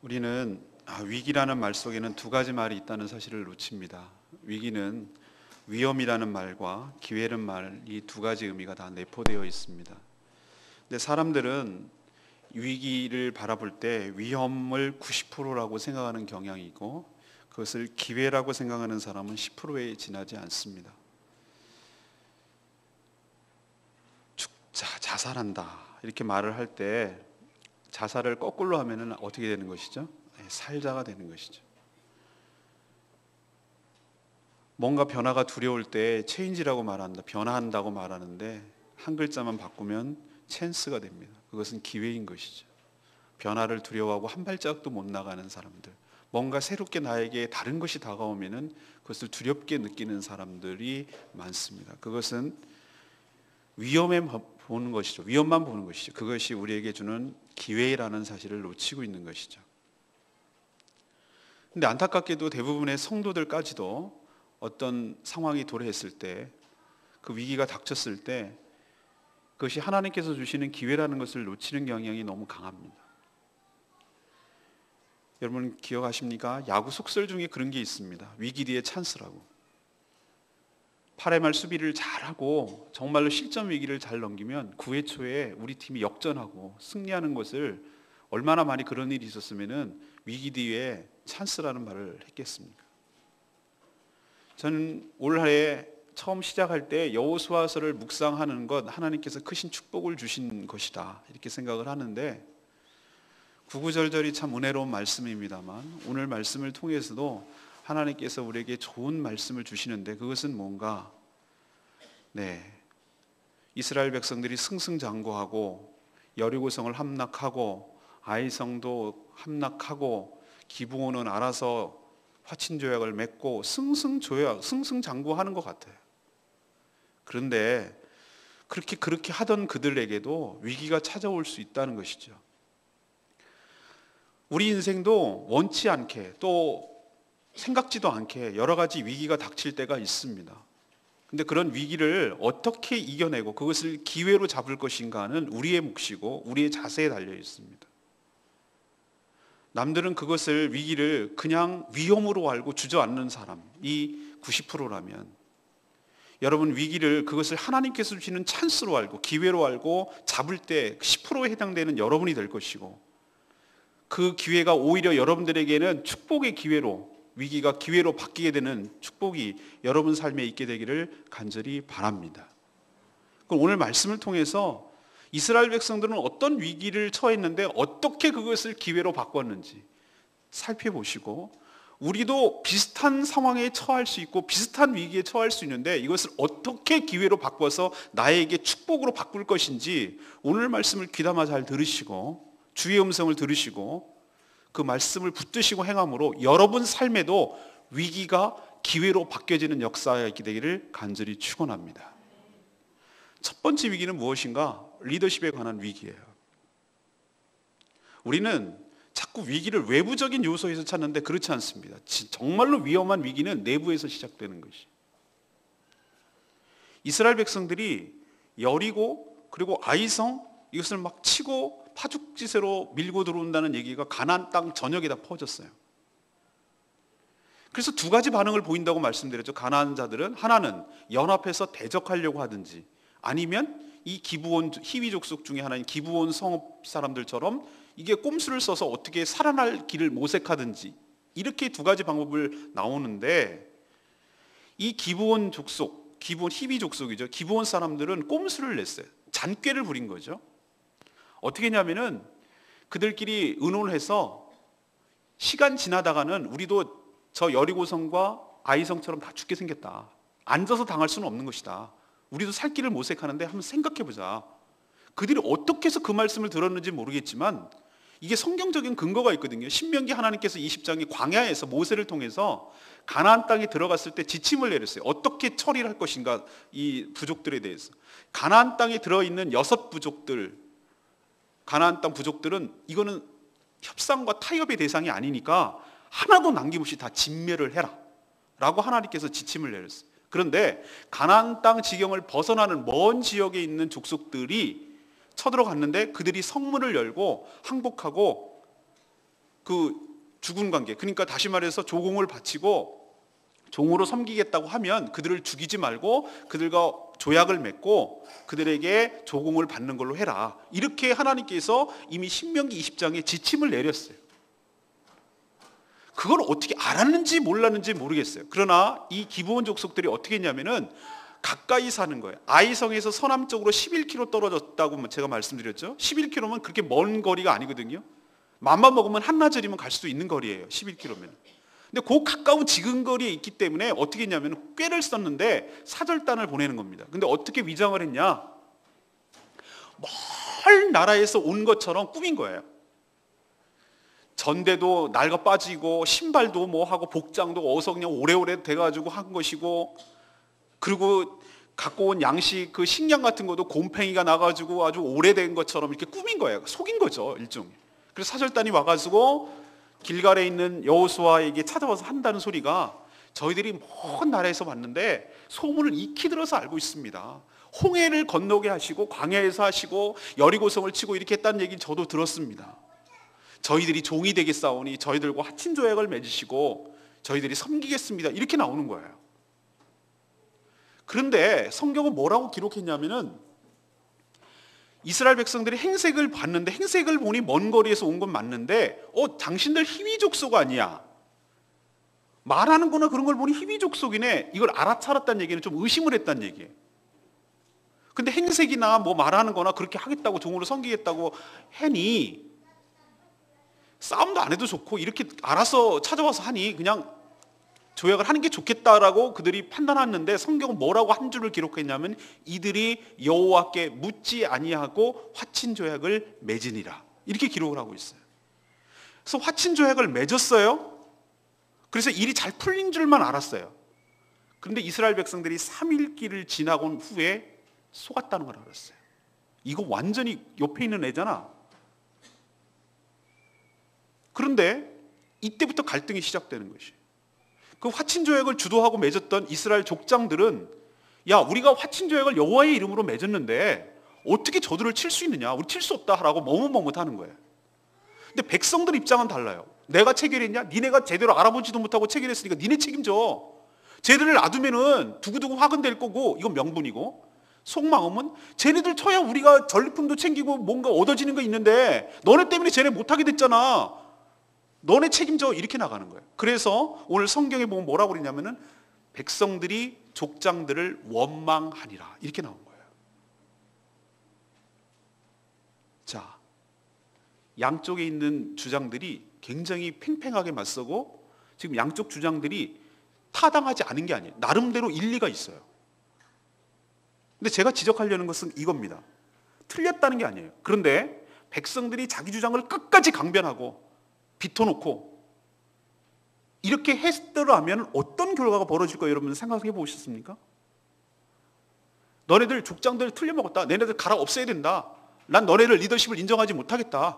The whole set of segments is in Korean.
우리는 위기라는 말 속에는 두 가지 말이 있다는 사실을 놓칩니다. 위기는 위험이라는 말과 기회라는 말, 이 두 가지 의미가 다 내포되어 있습니다. 근데 사람들은 위기를 바라볼 때 위험을 90%라고 생각하는 경향이 있고, 그것을 기회라고 생각하는 사람은 10%에 지나지 않습니다. 죽자, 자살한다 이렇게 말을 할 때 자살을 거꾸로 하면은 어떻게 되는 것이죠? 살자가 되는 것이죠. 뭔가 변화가 두려울 때 체인지라고 말한다, 변화한다고 말하는데 한 글자만 바꾸면 찬스가 됩니다. 그것은 기회인 것이죠. 변화를 두려워하고 한 발짝도 못 나가는 사람들, 뭔가 새롭게 나에게 다른 것이 다가오면은 그것을 두렵게 느끼는 사람들이 많습니다. 그것은 위험만 보는 것이죠. 그것이 우리에게 주는 기회라는 사실을 놓치고 있는 것이죠. 근데 안타깝게도 대부분의 성도들까지도 어떤 상황이 도래했을 때, 그 위기가 닥쳤을 때 그것이 하나님께서 주시는 기회라는 것을 놓치는 경향이 너무 강합니다. 여러분 기억하십니까? 야구 속설 중에 그런 게 있습니다. 위기 뒤에 찬스라고. 8회 말 수비를 잘하고 정말로 실점 위기를 잘 넘기면 9회 초에 우리 팀이 역전하고 승리하는 것을, 얼마나 많이 그런 일이 있었으면은 위기 뒤에 찬스라는 말을 했겠습니까? 저는 올 한해 처음 시작할 때 여호수아서를 묵상하는 것, 하나님께서 크신 축복을 주신 것이다 이렇게 생각을 하는데, 구구절절이 참 은혜로운 말씀입니다만 오늘 말씀을 통해서도 하나님께서 우리에게 좋은 말씀을 주시는데, 그것은 뭔가 이스라엘 백성들이 승승장구하고 여리고성을 함락하고 아이성도 함락하고 기브온은 알아서 화친조약을 맺고 승승장구하는 것 같아요. 그런데 그렇게 하던 그들에게도 위기가 찾아올 수 있다는 것이죠. 우리 인생도 원치 않게, 또 생각지도 않게 여러 가지 위기가 닥칠 때가 있습니다. 근데 그런 위기를 어떻게 이겨내고 그것을 기회로 잡을 것인가는 우리의 몫이고 우리의 자세에 달려 있습니다. 남들은 그것을, 위기를 그냥 위험으로 알고 주저앉는 사람이 90%라면, 여러분 위기를, 그것을 하나님께서 주시는 찬스로 알고 기회로 알고 잡을 때 10%에 해당되는 여러분이 될 것이고, 그 기회가 오히려 여러분들에게는 축복의 기회로, 위기가 기회로 바뀌게 되는 축복이 여러분 삶에 있게 되기를 간절히 바랍니다. 그럼 오늘 말씀을 통해서 이스라엘 백성들은 어떤 위기를 처했는데 어떻게 그것을 기회로 바꿨는지 살펴보시고, 우리도 비슷한 상황에 처할 수 있고 비슷한 위기에 처할 수 있는데 이것을 어떻게 기회로 바꿔서 나에게 축복으로 바꿀 것인지, 오늘 말씀을 귀담아 잘 들으시고 주의 음성을 들으시고 그 말씀을 붙드시고 행함으로 여러분 삶에도 위기가 기회로 바뀌어지는 역사가 있게 되기를 간절히 축원합니다. 첫 번째 위기는 무엇인가? 리더십에 관한 위기예요. 우리는 자꾸 위기를 외부적인 요소에서 찾는데 그렇지 않습니다. 정말로 위험한 위기는 내부에서 시작되는 것이. 이스라엘 백성들이 여리고 그리고 아이성, 이것을 막 치고 파죽지세로 밀고 들어온다는 얘기가 가나안 땅 전역에다 퍼졌어요. 그래서 두 가지 반응을 보인다고 말씀드렸죠. 가나안 자들은 하나는 연합해서 대적하려고 하든지, 아니면 이 기브온, 히위 족속 중에 하나인 기브온 성읍 사람들처럼 이게 꼼수를 써서 어떻게 살아날 길을 모색하든지, 이렇게 두 가지 방법을 나오는데, 이 기브온 족속, 기브온 히위 족속이죠. 기브온 사람들은 꼼수를 냈어요. 잔꾀를 부린 거죠. 어떻게 했냐면은 그들끼리 의논을 해서, 시간 지나다가는 우리도 저 여리고성과 아이성처럼 다 죽게 생겼다, 앉아서 당할 수는 없는 것이다, 우리도 살 길을 모색하는데 한번 생각해보자. 그들이 어떻게 해서 그 말씀을 들었는지 모르겠지만 이게 성경적인 근거가 있거든요. 신명기 하나님께서 20장의 광야에서 모세를 통해서 가나안 땅에 들어갔을 때 지침을 내렸어요. 어떻게 처리를 할 것인가, 이 부족들에 대해서. 가나안 땅에 들어있는 6부족들, 가나안 땅 부족들은 이거는 협상과 타협의 대상이 아니니까 하나도 남김없이 다 진멸을 해라 라고 하나님께서 지침을 내렸어요. 그런데 가나안 땅 지경을 벗어나는 먼 지역에 있는 족속들이 쳐들어갔는데 그들이 성문을 열고 항복하고 그 죽은 관계, 그러니까 다시 말해서 조공을 바치고 종으로 섬기겠다고 하면 그들을 죽이지 말고 그들과 조약을 맺고 그들에게 조공을 받는 걸로 해라. 이렇게 하나님께서 이미 신명기 20장에 지침을 내렸어요. 그걸 어떻게 알았는지 몰랐는지 모르겠어요. 그러나 이 기브온 족속들이 어떻게 했냐면은 가까이 사는 거예요. 아이성에서 서남쪽으로 11km 떨어졌다고 제가 말씀드렸죠. 11km면 그렇게 먼 거리가 아니거든요. 맘만 먹으면 한나절이면 갈 수도 있는 거리예요. 11km면. 근데 그 가까운 지근거리에 있기 때문에 어떻게 했냐면 꾀를 썼는데 사절단을 보내는 겁니다. 근데 어떻게 위장을 했냐? 멀 나라에서 온 것처럼 꾸민 거예요. 전대도 낡아 빠지고 신발도 뭐 하고 복장도 어서 그냥 오래오래 돼가지고 한 것이고, 그리고 갖고 온 양식 그 식량 같은 것도 곰팡이가 나가지고 아주 오래된 것처럼 이렇게 꾸민 거예요. 속인 거죠, 일종의. 그래서 사절단이 와가지고 길갈에 있는 여호수아에게 찾아와서 한다는 소리가, 저희들이 먼 나라에서 왔는데 소문을 익히 들어서 알고 있습니다. 홍해를 건너게 하시고 광야에서 하시고 여리고성을 치고 이렇게 했다는 얘기는 저도 들었습니다. 저희들이 종이 되겠사오니 저희들과 하친 조약을 맺으시고 저희들이 섬기겠습니다. 이렇게 나오는 거예요. 그런데 성경은 뭐라고 기록했냐면은 이스라엘 백성들이 행색을 봤는데, 행색을 보니 먼 거리에서 온 건 맞는데 당신들 희위 족속 아니야, 말하는 거나 그런 걸 보니 희위 족속이네, 이걸 알아차렸다는 얘기는 좀 의심을 했다는 얘기예요. 근데 행색이나 뭐 말하는 거나 그렇게 하겠다고, 종으로 섬기겠다고 하니 싸움도 안 해도 좋고 이렇게 알아서 찾아와서 하니 그냥 조약을 하는 게 좋겠다라고 그들이 판단했는데, 성경은 뭐라고 한 줄을 기록했냐면 이들이 여호와께 묻지 아니하고 화친 조약을 맺으니라, 이렇게 기록을 하고 있어요. 그래서 화친 조약을 맺었어요. 그래서 일이 잘 풀린 줄만 알았어요. 그런데 이스라엘 백성들이 3일 길을 지나고 온 후에 속았다는 걸 알았어요. 이거 완전히 옆에 있는 애잖아. 그런데 이때부터 갈등이 시작되는 것이에요. 그 화친 조약을 주도하고 맺었던 이스라엘 족장들은, 야, 우리가 화친 조약을 여호와의 이름으로 맺었는데 어떻게 저들을 칠 수 있느냐, 우리 칠 수 없다라고 머뭇머뭇하는 거예요. 근데 백성들 입장은 달라요. 내가 체결했냐? 니네가 제대로 알아보지도 못하고 체결했으니까 니네 책임져. 쟤들을 놔두면은 두고두고 화근될 거고, 이건 명분이고, 속마음은 쟤네들 쳐야 우리가 전리품도 챙기고 뭔가 얻어지는 거 있는데 너네 때문에 쟤네 못하게 됐잖아, 너네 책임져, 이렇게 나가는 거예요. 그래서 오늘 성경에 보면 뭐라고 그러냐면은 백성들이 족장들을 원망하니라, 이렇게 나온 거예요. 자, 양쪽에 있는 주장들이 굉장히 팽팽하게 맞서고, 지금 양쪽 주장들이 타당하지 않은 게 아니에요. 나름대로 일리가 있어요. 근데 제가 지적하려는 것은 이겁니다. 틀렸다는 게 아니에요. 그런데 백성들이 자기 주장을 끝까지 강변하고 비터놓고 이렇게 했더라면 어떤 결과가 벌어질 거예요? 여러분 생각해 보셨습니까? 너네들 족장들 틀려먹었다, 너네들 갈아 없애야 된다, 난 너네들 리더십을 인정하지 못하겠다,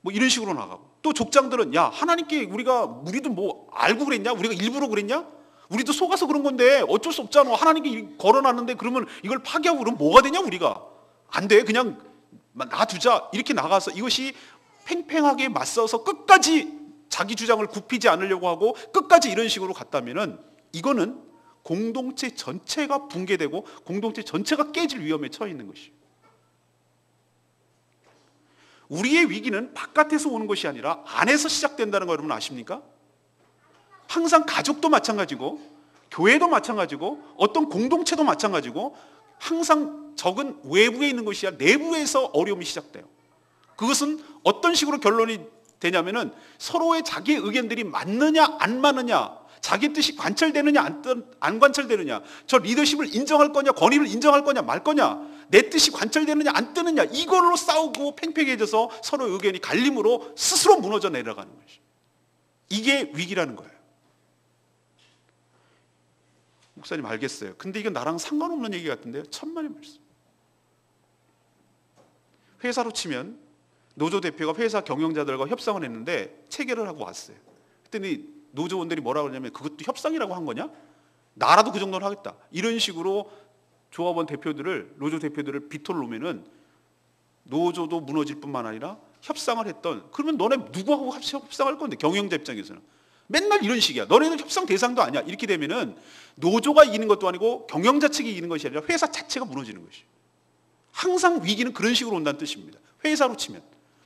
뭐 이런 식으로 나가고, 또 족장들은 야, 하나님께 우리도 뭐 알고 그랬냐, 우리가 일부러 그랬냐, 우리도 속아서 그런 건데 어쩔 수 없잖아, 하나님께 걸어놨는데 그러면 이걸 파기하고 그러면 뭐가 되냐, 우리가 안 돼, 그냥 놔두자, 이렇게 나가서 이것이 팽팽하게 맞서서 끝까지 자기 주장을 굽히지 않으려고 하고 끝까지 이런 식으로 갔다면은 이거는 공동체 전체가 붕괴되고 공동체 전체가 깨질 위험에 처해 있는 것이에요. 우리의 위기는 바깥에서 오는 것이 아니라 안에서 시작된다는 거 여러분 아십니까? 항상 가족도 마찬가지고 교회도 마찬가지고 어떤 공동체도 마찬가지고 항상 적은 외부에 있는 것이 아니라 내부에서 어려움이 시작돼요. 그것은 어떤 식으로 결론이 되냐면은 서로의 자기의 의견들이 맞느냐 안 맞느냐, 자기 뜻이 관철되느냐 안 관철되느냐, 저 리더십을 인정할 거냐 권위를 인정할 거냐 말 거냐, 내 뜻이 관철되느냐 안 뜨느냐, 이걸로 싸우고 팽팽해져서 서로의 의견이 갈림으로 스스로 무너져 내려가는 것이, 이게 위기라는 거예요. 목사님 알겠어요. 근데 이건 나랑 상관없는 얘기 같은데요. 천만의 말씀. 회사로 치면 노조 대표가 회사 경영자들과 협상을 했는데 체결을 하고 왔어요. 그랬더니 노조원들이 뭐라고 그러냐면 그것도 협상이라고 한 거냐? 나라도 그 정도는 하겠다. 이런 식으로 조합원 대표들을, 노조 대표들을 비토를 놓으면은 노조도 무너질 뿐만 아니라 협상을 했던, 그러면 너네 누구하고 협상할 건데? 경영자 입장에서는 맨날 이런 식이야. 너네는 협상 대상도 아니야. 이렇게 되면은 노조가 이기는 것도 아니고 경영자 측이 이기는 것이 아니라 회사 자체가 무너지는 것이에요. 항상 위기는 그런 식으로 온다는 뜻입니다. 회사로 치면.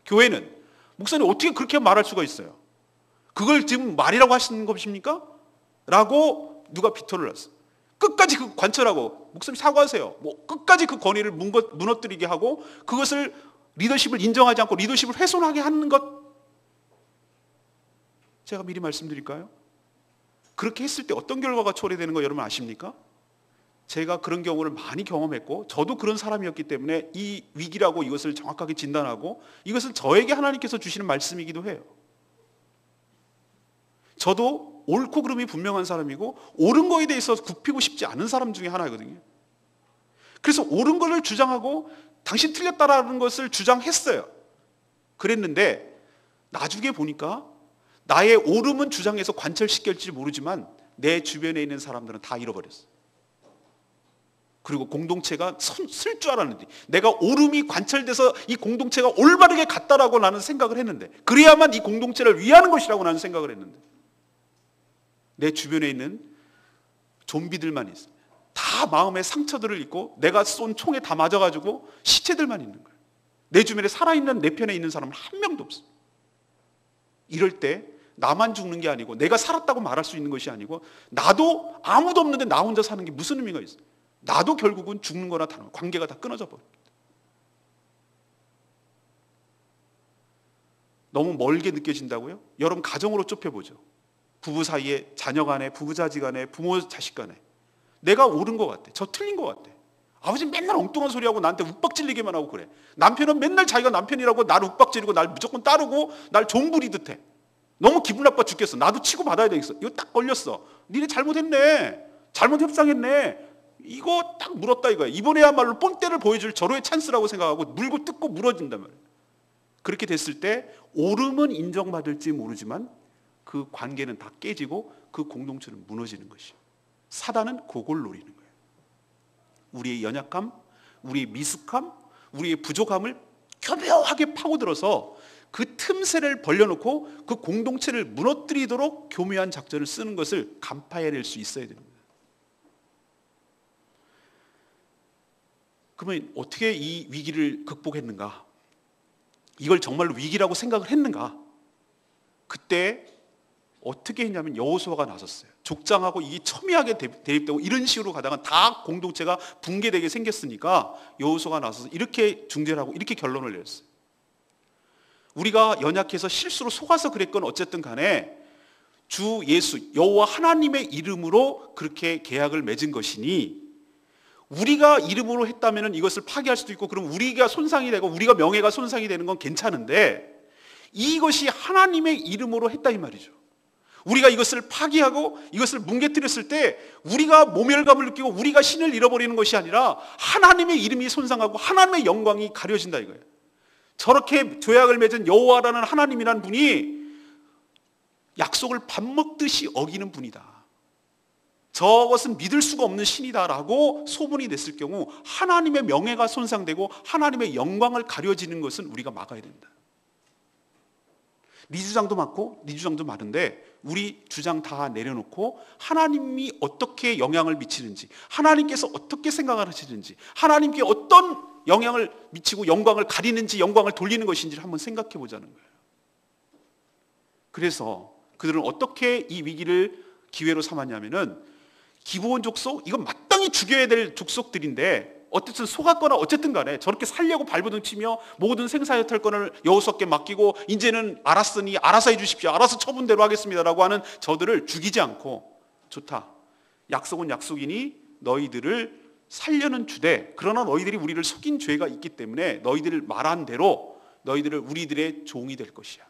교회는 목사님 어떻게 그렇게 말할 수가 있어요? 그걸 지금 말이라고 하시는 것입니까? 라고 누가 비토를 놨어. 끝까지 그 관철하고, 목사님 사과하세요. 뭐 끝까지 그 권위를 무너뜨리게 하고, 그것을 리더십을 인정하지 않고 리더십을 훼손하게 하는 것, 제가 미리 말씀드릴까요? 그렇게 했을 때 어떤 결과가 초래되는 거 여러분 아십니까? 제가 그런 경우를 많이 경험했고, 저도 그런 사람이었기 때문에 이 위기라고 이것을 정확하게 진단하고, 이것은 저에게 하나님께서 주시는 말씀이기도 해요. 저도 옳고 그름이 분명한 사람이고 옳은 거에 대해서 굽히고 싶지 않은 사람 중에 하나거든요. 그래서 옳은 것을 주장하고 당신 틀렸다라는 것을 주장했어요. 그랬는데 나중에 보니까 나의 옳음은 주장해서 관철시킬지 모르지만 내 주변에 있는 사람들은 다 잃어버렸어. 그리고 공동체가 쓸 줄 알았는데, 내가 옳음이 관철돼서 이 공동체가 올바르게 갔다라고 나는 생각을 했는데, 그래야만 이 공동체를 위하는 것이라고 나는 생각을 했는데, 내 주변에 있는 좀비들만 있어. 다 마음에 상처들을 입고 내가 쏜 총에 다 맞아가지고 시체들만 있는 거예요. 내 주변에 살아있는, 내 편에 있는 사람은 한 명도 없어. 이럴 때 나만 죽는 게 아니고, 내가 살았다고 말할 수 있는 것이 아니고, 나도 아무도 없는데 나 혼자 사는 게 무슨 의미가 있어? 나도 결국은 죽는 거나 다른, 관계가 다 끊어져 버립니다. 너무 멀게 느껴진다고요? 여러분 가정으로 좁혀보죠. 부부 사이에, 자녀 간에, 부부자지 간에, 부모 자식 간에. 내가 옳은 것 같아. 저 틀린 것 같아. 아버지 맨날 엉뚱한 소리하고 나한테 욱박질리기만 하고 그래. 남편은 맨날 자기가 남편이라고 날 욱박지르고 날 무조건 따르고 날 종부리듯 해. 너무 기분 나빠 죽겠어. 나도 치고 받아야 되겠어. 이거 딱 걸렸어. 니네 잘못했네. 잘못 협상했네. 이거 딱 물었다 이거야. 이번에야말로 본때를 보여줄 절호의 찬스라고 생각하고 물고 뜯고 물어진단 말이야. 그렇게 됐을 때 옳음은 인정받을지 모르지만 그 관계는 다 깨지고 그 공동체는 무너지는 것이에요. 사단은 그걸 노리는 거예요. 우리의 연약함, 우리의 미숙함, 우리의 부족함을 교묘하게 파고들어서 그 틈새를 벌려놓고 그 공동체를 무너뜨리도록 교묘한 작전을 쓰는 것을 간파해낼 수 있어야 됩니다. 그러면 어떻게 이 위기를 극복했는가? 이걸 정말로 위기라고 생각을 했는가? 그때 어떻게 했냐면 여호수아가 나섰어요. 족장하고 이게 첨예하게 대립되고 이런 식으로 가다가 다 공동체가 붕괴되게 생겼으니까 여호수아가 나서서 이렇게 중재를 하고 이렇게 결론을 내렸어요. 우리가 연약해서 실수로 속아서 그랬건 어쨌든 간에 주 예수 여호와 하나님의 이름으로 그렇게 계약을 맺은 것이니, 우리가 이름으로 했다면 이것을 파기할 수도 있고, 그럼 우리가 손상이 되고 우리가 명예가 손상이 되는 건 괜찮은데, 이것이 하나님의 이름으로 했다 이 말이죠. 우리가 이것을 파기하고 이것을 뭉개뜨렸을 때 우리가 모멸감을 느끼고 우리가 신을 잃어버리는 것이 아니라 하나님의 이름이 손상하고 하나님의 영광이 가려진다 이거예요. 저렇게 조약을 맺은 여호와라는 하나님이라는 분이 약속을 밥 먹듯이 어기는 분이다. 저것은 믿을 수가 없는 신이다라고 소문이 냈을 경우 하나님의 명예가 손상되고 하나님의 영광을 가려지는 것은 우리가 막아야 된다. 네 주장도 많고 네 주장도 많은데 우리 주장 다 내려놓고 하나님이 어떻게 영향을 미치는지, 하나님께서 어떻게 생각을 하시는지, 하나님께 어떤 영향을 미치고 영광을 가리는지, 영광을 돌리는 것인지를 한번 생각해 보자는 거예요. 그래서 그들은 어떻게 이 위기를 기회로 삼았냐면은, 기브온 족속, 이건 마땅히 죽여야 될 족속들인데 어쨌든 속았거나 어쨌든 간에 저렇게 살려고 발버둥 치며 모든 생사여탈권을 여호수아께 맡기고 이제는 알았으니 알아서 해주십시오, 알아서 처분대로 하겠습니다라고 하는 저들을 죽이지 않고, 좋다, 약속은 약속이니 너희들을 살려는 주되, 그러나 너희들이 우리를 속인 죄가 있기 때문에 너희들 말한 대로 너희들을 우리들의 종이 될 것이야.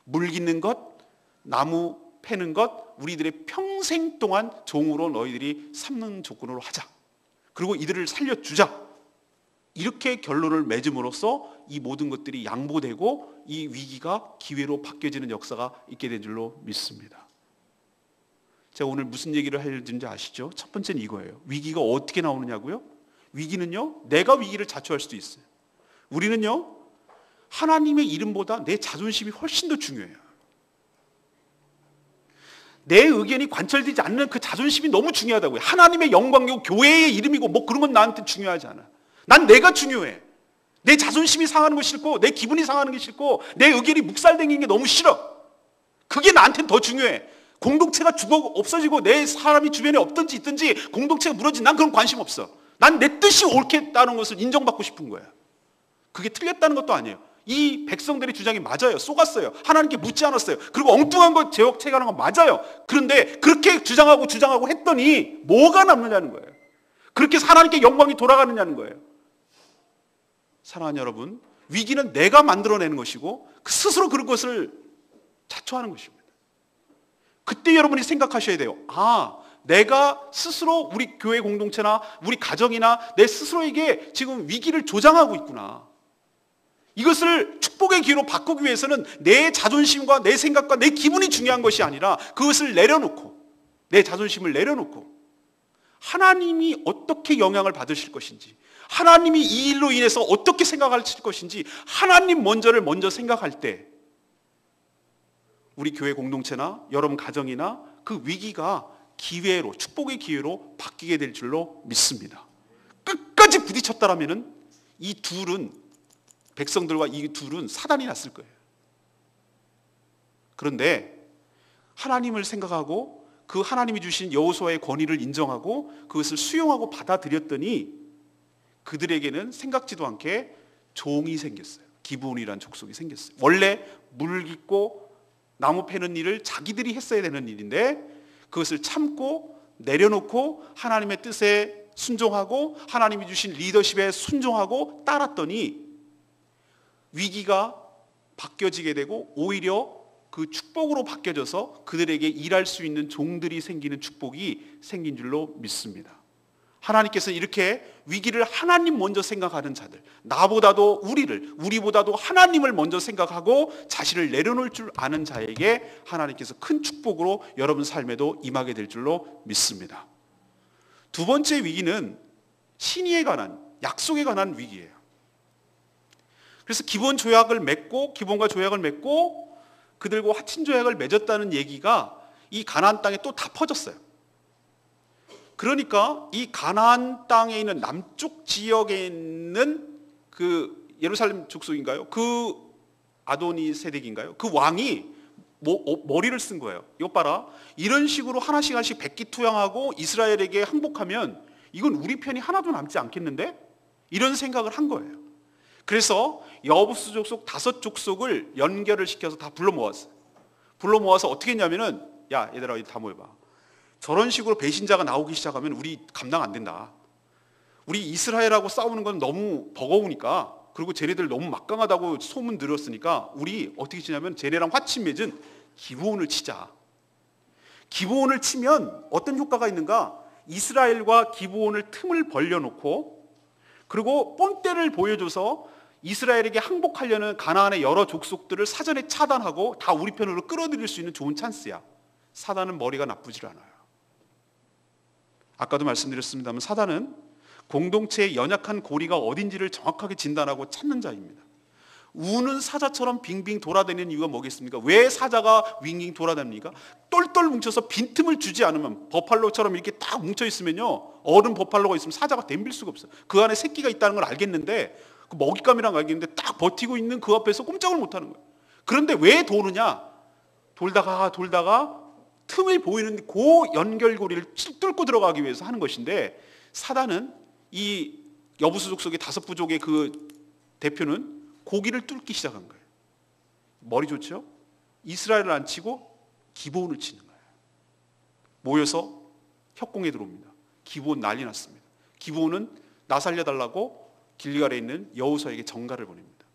물 깃는 것, 나무 패는 것, 우리들의 평생 동안 종으로 너희들이 삼는 조건으로 하자. 그리고 이들을 살려주자. 이렇게 결론을 맺음으로써 이 모든 것들이 양보되고 이 위기가 기회로 바뀌어지는 역사가 있게 된 줄로 믿습니다. 제가 오늘 무슨 얘기를 하려는지 아시죠? 첫 번째는 이거예요. 위기가 어떻게 나오느냐고요? 위기는요, 내가 위기를 자초할 수도 있어요. 우리는요, 하나님의 이름보다 내 자존심이 훨씬 더 중요해요. 내 의견이 관철되지 않는 그 자존심이 너무 중요하다고요. 하나님의 영광이고 교회의 이름이고 뭐 그런 건 나한테 중요하지 않아. 난 내가 중요해. 내 자존심이 상하는 거 싫고 내 기분이 상하는 게 싫고 내 의견이 묵살당기는 게 너무 싫어. 그게 나한테는 더 중요해. 공동체가 죽어 없어지고 내 사람이 주변에 없든지 있든지 공동체가 무너진 난 그런 관심 없어. 난 내 뜻이 옳겠다는 것을 인정받고 싶은 거야. 그게 틀렸다는 것도 아니에요. 이 백성들의 주장이 맞아요. 속았어요. 하나님께 묻지 않았어요. 그리고 엉뚱한 거 제각체가는 건 맞아요. 그런데 그렇게 주장하고 했더니 뭐가 남느냐는 거예요. 그렇게 해서 하나님께 영광이 돌아가느냐는 거예요. 사랑하는 여러분, 위기는 내가 만들어내는 것이고 스스로 그런 것을 자초하는 것입니다. 그때 여러분이 생각하셔야 돼요. 내가 스스로 우리 교회 공동체나 우리 가정이나 내 스스로에게 지금 위기를 조장하고 있구나. 이것을 축복의 기회로 바꾸기 위해서는 내 자존심과 내 생각과 내 기분이 중요한 것이 아니라 그것을 내려놓고 내 자존심을 내려놓고 하나님이 어떻게 영향을 받으실 것인지, 하나님이 이 일로 인해서 어떻게 생각하실 것인지 하나님 먼저 생각할 때 우리 교회 공동체나 여러분 가정이나 그 위기가 기회로, 축복의 기회로 바뀌게 될 줄로 믿습니다. 끝까지 부딪혔다라면은 이 둘은, 백성들과 이 둘은 사단이 났을 거예요. 그런데 하나님을 생각하고 그 하나님이 주신 여호수아의 권위를 인정하고 그것을 수용하고 받아들였더니 그들에게는 생각지도 않게 종이 생겼어요. 기브온이라는 족속이 생겼어요. 원래 물 깃고 나무 패는 일을 자기들이 했어야 되는 일인데 그것을 참고 내려놓고 하나님의 뜻에 순종하고 하나님이 주신 리더십에 순종하고 따랐더니 위기가 바뀌어지게 되고 오히려 그 축복으로 바뀌어져서 그들에게 일할 수 있는 종들이 생기는 축복이 생긴 줄로 믿습니다. 하나님께서는 이렇게 위기를 하나님 먼저 생각하는 자들, 나보다도 우리보다도 하나님을 먼저 생각하고 자신을 내려놓을 줄 아는 자에게 하나님께서 큰 축복으로 여러분 삶에도 임하게 될 줄로 믿습니다. 두 번째 위기는 신의에 관한, 약속에 관한 위기예요. 그래서 기본과 조약을 맺고 그들과 화친 조약을 맺었다는 얘기가 이 가나안 땅에 또 다 퍼졌어요. 그러니까 이 가나안 땅에 있는 남쪽 지역에 있는 그 예루살렘 족속인가요? 그 아도니세덱인가요? 그 왕이 머리를 쓴 거예요. 이것 봐라. 이런 식으로 하나씩 백기투영하고 이스라엘에게 항복하면 이건 우리 편이 하나도 남지 않겠는데? 이런 생각을 한 거예요. 그래서 여부수 족속 5족속을 연결을 시켜서 다 불러 모았어요. 불러 모아서 어떻게 했냐면은, 야 얘들아 다 모여봐. 저런 식으로 배신자가 나오기 시작하면 우리 감당 안 된다. 우리 이스라엘하고 싸우는 건 너무 버거우니까, 그리고 쟤네들 너무 막강하다고 소문 들었으니까 우리 어떻게 치냐면 쟤네랑 화친 맺은 기브온을 치자. 기브온을 치면 어떤 효과가 있는가? 이스라엘과 기브온을 틈을 벌려놓고 그리고 뻔때를 보여줘서 이스라엘에게 항복하려는 가나안의 여러 족속들을 사전에 차단하고 다 우리 편으로 끌어들일 수 있는 좋은 찬스야. 사단은 머리가 나쁘질 않아요. 아까도 말씀드렸습니다만 사단은 공동체의 연약한 고리가 어딘지를 정확하게 진단하고 찾는 자입니다. 우는 사자처럼 빙빙 돌아다니는 이유가 뭐겠습니까? 왜 사자가 윙윙 돌아다닙니까? 똘똘 뭉쳐서 빈틈을 주지 않으면, 버팔로처럼 이렇게 딱 뭉쳐 있으면요, 어른 버팔로가 있으면 사자가 덤빌 수가 없어요. 그 안에 새끼가 있다는 걸 알겠는데, 그 먹잇감이란 걸 알겠는데 딱 버티고 있는 그 앞에서 꼼짝을 못하는 거예요. 그런데 왜 도느냐? 돌다가 틈이 보이는 그 연결고리를 뚫고 들어가기 위해서 하는 것인데, 사단은 이 여부수 족속의 5부족의 그 대표는 고기를 뚫기 시작한 거예요. 머리 좋죠? 이스라엘을 안 치고 기브온을 치는 거예요. 모여서 협공에 들어옵니다. 기브온 난리 났습니다. 기브온은 나 살려달라고 길갈에 있는 여호수아에게 전가를 보냅니다.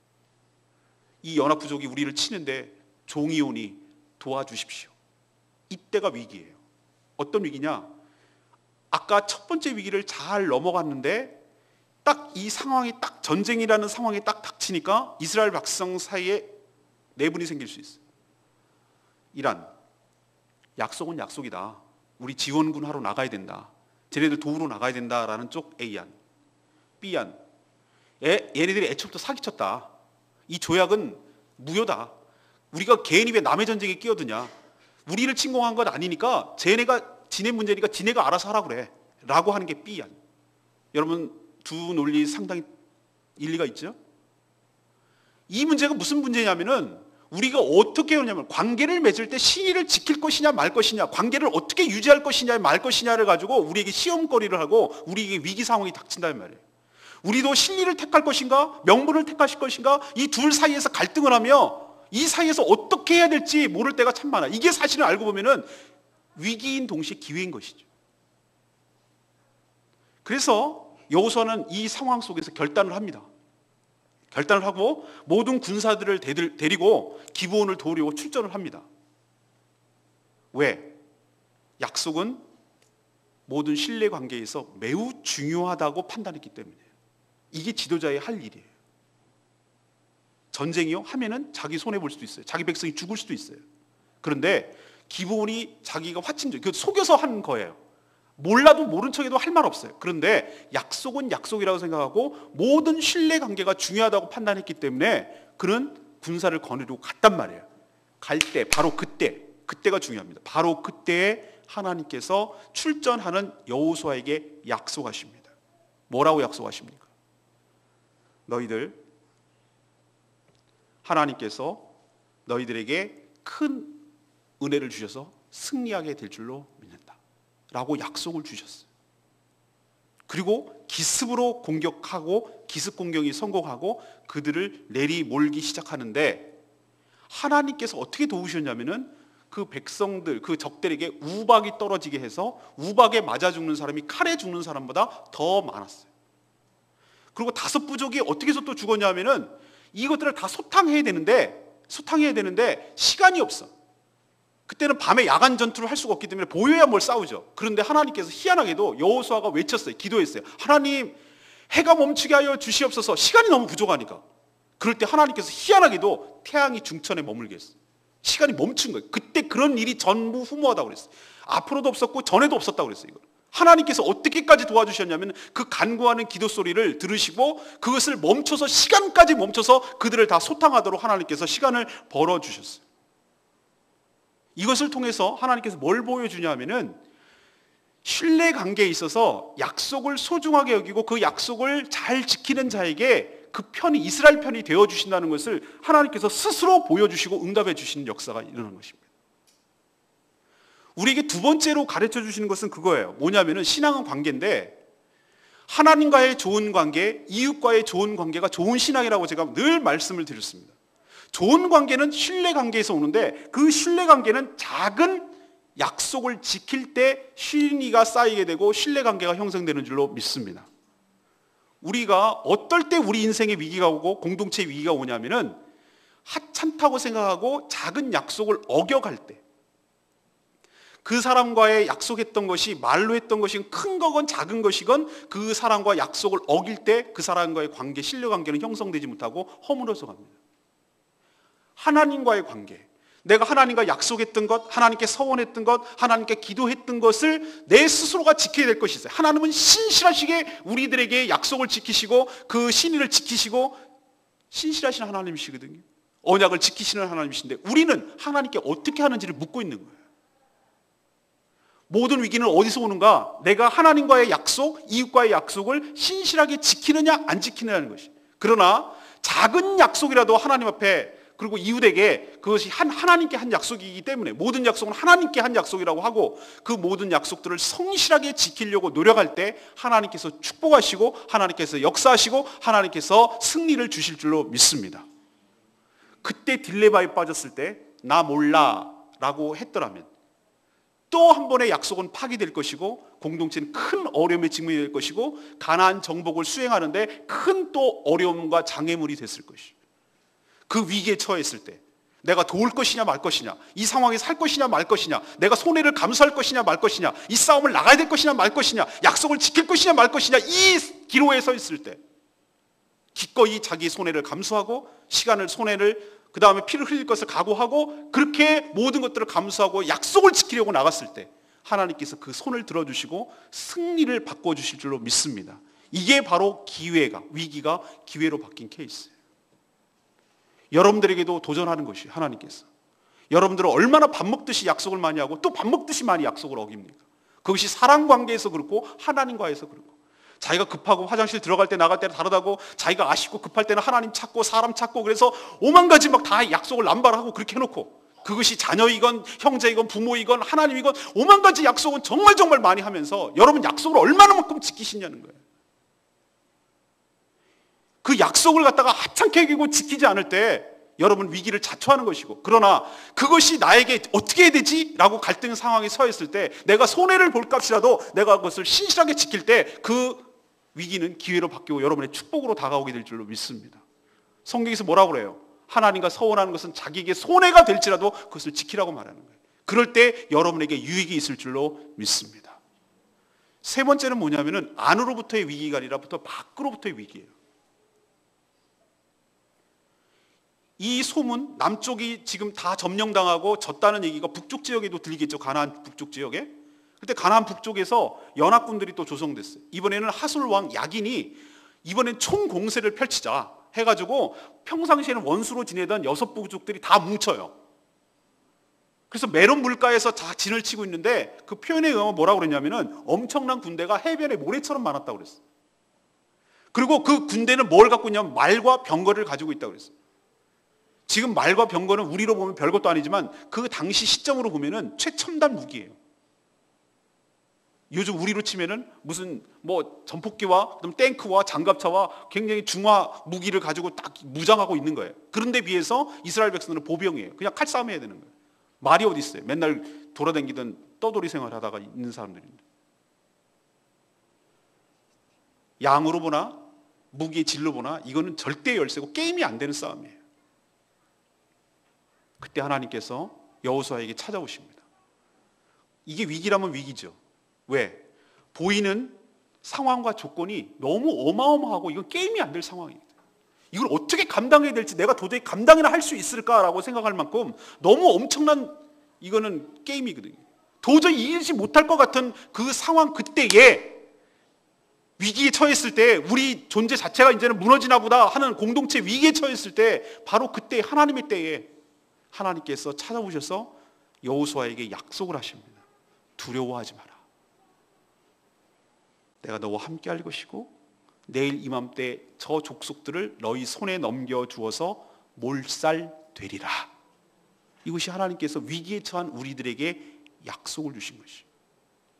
이 연합부족이 우리를 치는데 종이 오니 도와주십시오. 이때가 위기예요. 어떤 위기냐? 아까 첫 번째 위기를 잘 넘어갔는데 딱 이 상황이 딱 전쟁이라는 상황이 딱 닥치니까 이스라엘 백성 사이에 내분이 생길 수 있어요. 이란, 약속은 약속이다. 우리 지원군 하러 나가야 된다. 쟤네들 도우러 나가야 된다라는 쪽 A안. B안, 얘네들이 애초부터 사기쳤다. 이 조약은 무효다. 우리가 개인 입에 남의 전쟁에 끼어드냐. 우리를 침공한 건 아니니까 지네 문제니까 지네가 알아서 하라 그래 라고 하는 게 B야. 여러분 두 논리 상당히 일리가 있죠? 이 문제가 무슨 문제냐면은 우리가 어떻게 하냐면 관계를 맺을 때 신의를 지킬 것이냐 말 것이냐, 관계를 어떻게 유지할 것이냐 말 것이냐를 가지고 우리에게 시험거리를 하고 우리에게 위기 상황이 닥친다는 말이에요. 우리도 신의를 택할 것인가 명분을 택하실 것인가, 이 둘 사이에서 갈등을 하며 이 사이에서 어떻게 해야 될지 모를 때가 참 많아. 이게 사실은 알고 보면은 위기인 동시에 기회인 것이죠. 그래서 여호수아는 이 상황 속에서 결단을 합니다. 결단을 하고 모든 군사들을 데리고 기브온을 도우려고 출전을 합니다. 왜? 약속은 모든 신뢰 관계에서 매우 중요하다고 판단했기 때문이에요. 이게 지도자의 할 일이에요. 전쟁이요? 하면은 자기 손해볼 수도 있어요. 자기 백성이 죽을 수도 있어요. 그런데 기브온이 자기가 속여서 한 거예요. 몰라도 모른 척해도 할 말 없어요. 그런데 약속은 약속이라고 생각하고 모든 신뢰 관계가 중요하다고 판단했기 때문에 그는 군사를 거느리고 갔단 말이에요. 갈 때 바로 그때가 중요합니다. 바로 그때에 하나님께서 출전하는 여호수아에게 약속하십니다. 뭐라고 약속하십니까? 너희들, 하나님께서 너희들에게 큰 은혜를 주셔서 승리하게 될 줄로 믿는다 라고 약속을 주셨어요. 그리고 기습으로 공격하고 기습 공격이 성공하고 그들을 내리몰기 시작하는데 하나님께서 어떻게 도우셨냐면은 그 백성들, 그 적들에게 우박이 떨어지게 해서 우박에 맞아 죽는 사람이 칼에 죽는 사람보다 더 많았어요. 그리고 5 부족이 어떻게 해서 또 죽었냐면은 이것들을 다 소탕해야 되는데 시간이 없어. 그때는 밤에 야간 전투를 할 수가 없기 때문에 보여야 뭘 싸우죠. 그런데 하나님께서 희한하게도 여호수아가 외쳤어요. 기도했어요. 하나님, 해가 멈추게 하여 주시옵소서. 시간이 너무 부족하니까. 그럴 때 하나님께서 희한하게도 태양이 중천에 머물게 했어요. 시간이 멈춘 거예요. 그때 그런 일이 전무 후무하다고 그랬어요. 앞으로도 없었고 전에도 없었다고 그랬어요. 이걸. 하나님께서 어떻게까지 도와주셨냐면 그 간구하는 기도 소리를 들으시고 그것을 멈춰서, 시간까지 멈춰서 그들을 다 소탕하도록 하나님께서 시간을 벌어주셨어요. 이것을 통해서 하나님께서 뭘 보여주냐면은 신뢰 관계에 있어서 약속을 소중하게 여기고 그 약속을 잘 지키는 자에게 그 편이, 이스라엘 편이 되어주신다는 것을 하나님께서 스스로 보여주시고 응답해 주시는 역사가 일어난 것입니다. 우리에게 두 번째로 가르쳐 주시는 것은 그거예요. 뭐냐면은 신앙은 관계인데 하나님과의 좋은 관계, 이웃과의 좋은 관계가 좋은 신앙이라고 제가 늘 말씀을 드렸습니다. 좋은 관계는 신뢰 관계에서 오는데 그 신뢰 관계는 작은 약속을 지킬 때 신의가 쌓이게 되고 신뢰 관계가 형성되는 줄로 믿습니다. 우리가 어떨 때 우리 인생에 위기가 오고 공동체에 위기가 오냐면은 하찮다고 생각하고 작은 약속을 어겨갈 때, 그 사람과의 약속했던 것이 말로 했던 것이 큰 거건 작은 것이건 그 사람과 약속을 어길 때 그 사람과의 관계, 신뢰 관계는 형성되지 못하고 허물어져 갑니다. 하나님과의 관계, 내가 하나님과 약속했던 것, 하나님께 서원했던 것, 하나님께 기도했던 것을 내 스스로가 지켜야 될 것이 있어요. 하나님은 신실하시게 우리들에게 약속을 지키시고 그 신의를 지키시고 신실하신 하나님이시거든요. 언약을 지키시는 하나님이신데 우리는 하나님께 어떻게 하는지를 묻고 있는 거예요. 모든 위기는 어디서 오는가? 내가 하나님과의 약속, 이웃과의 약속을 신실하게 지키느냐 안 지키느냐는 것이. 그러나 작은 약속이라도 하나님 앞에, 그리고 이웃에게, 그것이 하나님께 한 약속이기 때문에 모든 약속은 하나님께 한 약속이라고 하고 그 모든 약속들을 성실하게 지키려고 노력할 때 하나님께서 축복하시고 하나님께서 역사하시고 하나님께서 승리를 주실 줄로 믿습니다. 그때 딜레마에 빠졌을 때 나 몰라 라고 했더라면 또 한 번의 약속은 파기될 것이고 공동체는 큰 어려움에 직면이 될 것이고 가나안 정복을 수행하는데 큰 또 어려움과 장애물이 됐을 것이죠. 그 위기에 처했을 때 내가 도울 것이냐 말 것이냐, 이 상황에서 할 것이냐 말 것이냐, 내가 손해를 감수할 것이냐 말 것이냐, 이 싸움을 나가야 될 것이냐 말 것이냐, 약속을 지킬 것이냐 말 것이냐, 이 기로에 서 있을 때 기꺼이 자기 손해를 감수하고 시간을, 손해를, 그 다음에 피를 흘릴 것을 각오하고 그렇게 모든 것들을 감수하고 약속을 지키려고 나갔을 때 하나님께서 그 손을 들어주시고 승리를 바꿔주실 줄로 믿습니다. 이게 바로 기회가, 위기가 기회로 바뀐 케이스예요. 여러분들에게도 도전하는 것이 하나님께서. 여러분들은 얼마나 밥 먹듯이 약속을 많이 하고 또 밥 먹듯이 많이 약속을 어깁니까? 그것이 사랑 관계에서 그렇고 하나님과에서 그렇고, 자기가 급하고 화장실 들어갈 때 나갈 때는 다르다고, 자기가 아쉽고 급할 때는 하나님 찾고 사람 찾고, 그래서 오만 가지 막 다 약속을 남발하고 그렇게 해놓고, 그것이 자녀이건 형제이건 부모이건 하나님이건 오만 가지 약속은 정말 많이 하면서 여러분 약속을 얼마나만큼 지키시냐는 거예요. 그 약속을 갖다가 하찮게 여기고 지키지 않을 때 여러분 위기를 자초하는 것이고, 그러나 그것이 나에게 어떻게 해야 되지? 라고 갈등 상황에 서 있을 때 내가 손해를 볼 값이라도 내가 그것을 신실하게 지킬 때 그 위기는 기회로 바뀌고 여러분의 축복으로 다가오게 될 줄로 믿습니다. 성경에서 뭐라고 그래요? 하나님과 서원하는 것은 자기에게 손해가 될지라도 그것을 지키라고 말하는 거예요. 그럴 때 여러분에게 유익이 있을 줄로 믿습니다. 세 번째는 뭐냐면은 안으로부터의 위기가 아니라 밖으로부터의 위기예요. 이 소문, 남쪽이 지금 다 점령당하고 졌다는 얘기가 북쪽 지역에도 들리겠죠. 가나안 북쪽 지역에. 그때 가나안 북쪽에서 연합군들이 또 조성됐어요. 이번에는 하솔 왕 야긴이 이번엔 총공세를 펼치자 해가지고 평상시에는 원수로 지내던 6부족들이 다 뭉쳐요. 그래서 메론 물가에서 다 진을 치고 있는데, 그 표현에 의하면 뭐라고 그랬냐면은 엄청난 군대가 해변에 모래처럼 많았다고 그랬어요. 그리고 그 군대는 뭘 갖고 있냐면 말과 병거를 가지고 있다고 그랬어요. 지금 말과 병거는 우리로 보면 별것도 아니지만 그 당시 시점으로 보면은 최첨단 무기예요. 요즘 우리로 치면은 무슨 뭐 전폭기와 탱크와 장갑차와 굉장히 중화 무기를 가지고 딱 무장하고 있는 거예요. 그런데 비해서 이스라엘 백성들은 보병이에요. 그냥 칼싸움 해야 되는 거예요. 말이 어디 있어요? 맨날 돌아다니던 떠돌이 생활하다가 있는 사람들인데. 양으로 보나 무기의 질로 보나 이거는 절대 열세고 게임이 안 되는 싸움이에요. 그때 하나님께서 여호수아에게 찾아오십니다. 이게 위기라면 위기죠. 왜? 보이는 상황과 조건이 너무 어마어마하고 이건 게임이 안 될 상황입니다. 이걸 어떻게 감당해야 될지 내가 도저히 감당이나 할 수 있을까라고 생각할 만큼 너무 엄청난, 이거는 게임이거든요. 도저히 이기지 못할 것 같은 그 상황, 그때에 위기에 처했을 때 우리 존재 자체가 이제는 무너지나 보다 하는 공동체 위기에 처했을 때, 바로 그때 하나님의 때에 하나님께서 찾아오셔서 여호수아에게 약속을 하십니다. 두려워하지 마라. 내가 너와 함께 할 것이고 내일 이맘때 저 족속들을 너희 손에 넘겨주어서 몰살되리라. 이것이 하나님께서 위기에 처한 우리들에게 약속을 주신 것이죠.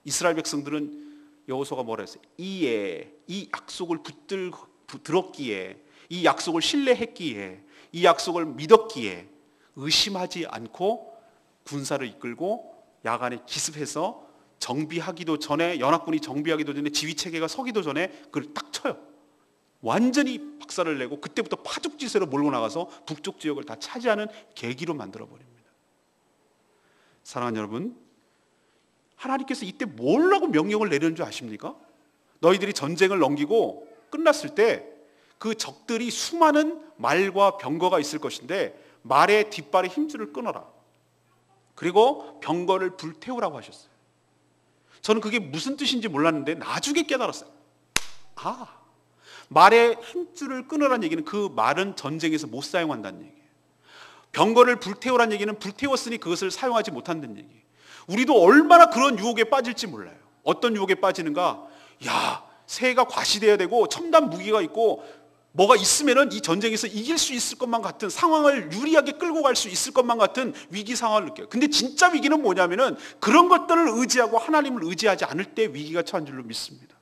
이스라엘 백성들은 여호수아가 뭐라 했어요? 이 약속을 들었기에, 이 약속을 신뢰했기에, 이 약속을 믿었기에 의심하지 않고 군사를 이끌고 야간에 기습해서 정비하기도 전에, 연합군이 정비하기도 전에, 지휘체계가 서기도 전에 그걸 딱 쳐요. 완전히 박살을 내고 그때부터 파죽지세로 몰고 나가서 북쪽 지역을 다 차지하는 계기로 만들어버립니다. 사랑하는 여러분, 하나님께서 이때 뭐라고 명령을 내리는 줄 아십니까? 너희들이 전쟁을 넘기고 끝났을 때 그 적들이 수많은 말과 병거가 있을 것인데 말의 뒷발의 힘줄을 끊어라. 그리고 병거를 불태우라고 하셨어요. 저는 그게 무슨 뜻인지 몰랐는데 나중에 깨달았어요. 말의 힘줄을 끊으라는 얘기는 그 말은 전쟁에서 못 사용한다는 얘기예요. 병거를 불태우라는 얘기는 불태웠으니 그것을 사용하지 못한다는 얘기예요. 우리도 얼마나 그런 유혹에 빠질지 몰라요. 어떤 유혹에 빠지는가? 새해가 과시돼야 되고 첨단 무기가 있고 뭐가 있으면은 이 전쟁에서 이길 수 있을 것만 같은, 상황을 유리하게 끌고 갈 수 있을 것만 같은 위기 상황을 느껴요. 근데 진짜 위기는 뭐냐면은 그런 것들을 의지하고 하나님을 의지하지 않을 때 위기가 처한 줄로 믿습니다.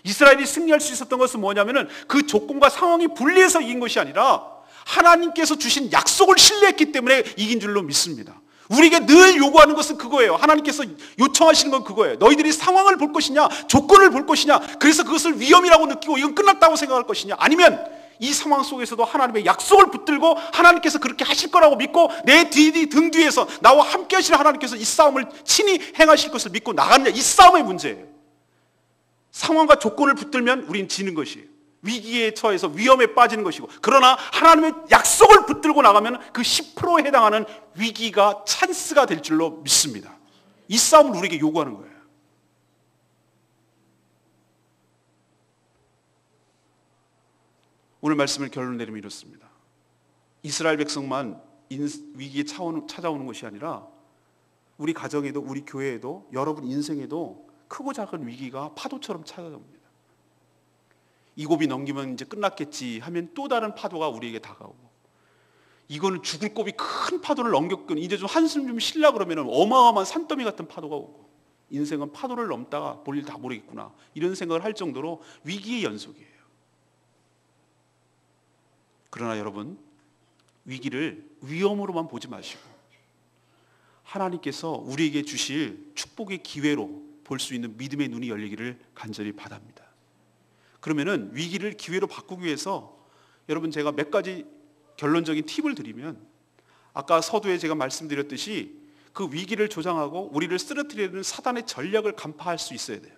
이스라엘이 승리할 수 있었던 것은 뭐냐면은 그 조건과 상황이 분리해서 이긴 것이 아니라 하나님께서 주신 약속을 신뢰했기 때문에 이긴 줄로 믿습니다. 우리에게 늘 요구하는 것은 그거예요. 하나님께서 요청하시는 건 그거예요. 너희들이 상황을 볼 것이냐, 조건을 볼 것이냐, 그래서 그것을 위험이라고 느끼고 이건 끝났다고 생각할 것이냐, 아니면 이 상황 속에서도 하나님의 약속을 붙들고 하나님께서 그렇게 하실 거라고 믿고 내 등 뒤에서 나와 함께 하시는 하나님께서 이 싸움을 친히 행하실 것을 믿고 나가느냐, 이 싸움의 문제예요. 상황과 조건을 붙들면 우린 지는 것이에요. 위기에 처해서 위험에 빠지는 것이고, 그러나 하나님의 약속을 붙들고 나가면 그 10%에 해당하는 위기가 찬스가 될 줄로 믿습니다. 이 싸움을 우리에게 요구하는 거예요. 오늘 말씀을 결론 내리면 이렇습니다. 이스라엘 백성만 위기에 찾아오는 것이 아니라 우리 가정에도, 우리 교회에도, 여러분 인생에도 크고 작은 위기가 파도처럼 찾아옵니다. 이 고비 넘기면 이제 끝났겠지 하면 또 다른 파도가 우리에게 다가오고, 이거는 죽을 고비 큰 파도를 넘겼군, 이제 좀 한숨 좀 쉬려 그러면 어마어마한 산더미 같은 파도가 오고, 인생은 파도를 넘다가 볼 일 다 모르겠구나, 이런 생각을 할 정도로 위기의 연속이에요. 그러나 여러분, 위기를 위험으로만 보지 마시고 하나님께서 우리에게 주실 축복의 기회로 볼 수 있는 믿음의 눈이 열리기를 간절히 바랍니다. 그러면은 위기를 기회로 바꾸기 위해서 여러분, 제가 몇 가지 결론적인 팁을 드리면, 아까 서두에 제가 말씀드렸듯이 그 위기를 조장하고 우리를 쓰러뜨리는 사단의 전략을 간파할 수 있어야 돼요.